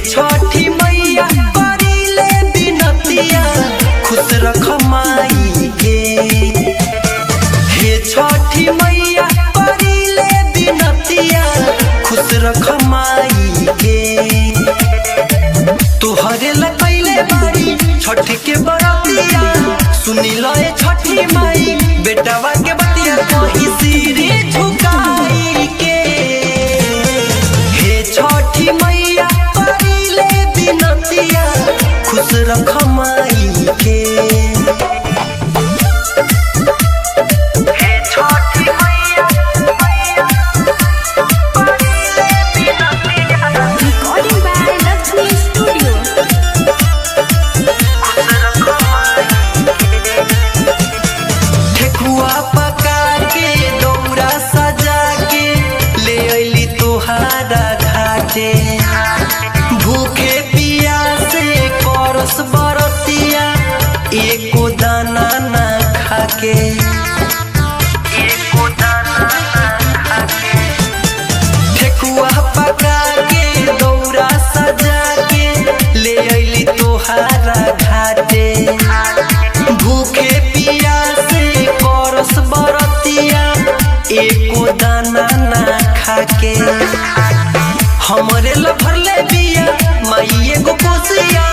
छठी मैया करीले बिनतिया खुश रख माई के। हे छठी मैया करीले बिनतिया खुश रख माई के। तुहरे लकैले बारी छठ के बरतिया सुनी लए छठी माई बेटावा के बतिया कही सिरे झुकाई के। हे छठी मैया करीले बिनतिया खुश रख माई के। भूखे पियासे करस बरतिया एको दाना ना खाके। ठेकुआ पका के दौरा सजा के ले अइली तोहारा घाटे। भूखे पियासे करस बरतिया एको दाना ना खाके। हमरे लफरले बिया माई एगो कोसिया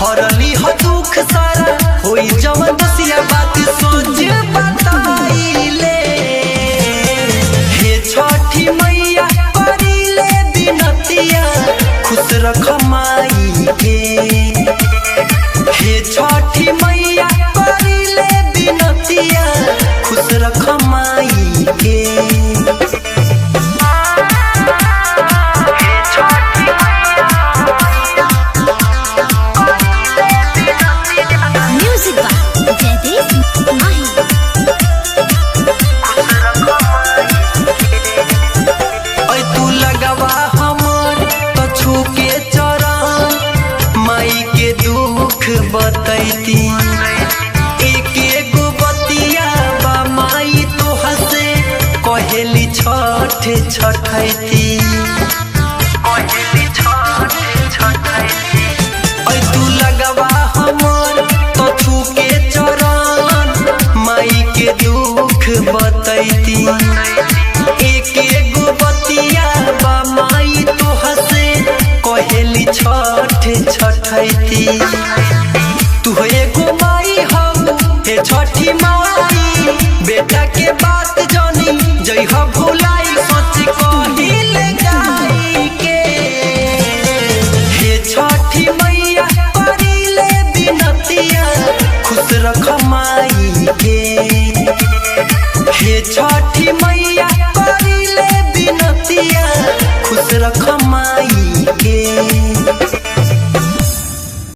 हरली ह दुख सारा होई जवन बसिया बात सोच बताइले। हे छठी मैया करीले बिनतिया खुश रख माई के। हे छठी मैया करीले बिनतिया खुश रख माई के। बतैती एक एगो बतिया बा माई तो हसे कहेली छठ छठैती। तू लगवा हमर तो छूके चरण माई के दुख बतैती। एक एगो बतिया बा माई तो हसे कहेली छठ छठैती। तू एगो माई हो हे छठी माई बेटा के बात जानी जई हो भुलाई सच कहिले गाई के। हे छठी मैया करीले बिनतिया खुश रख माई के। हे छठी मैया करीले बिनतिया खुश रख माई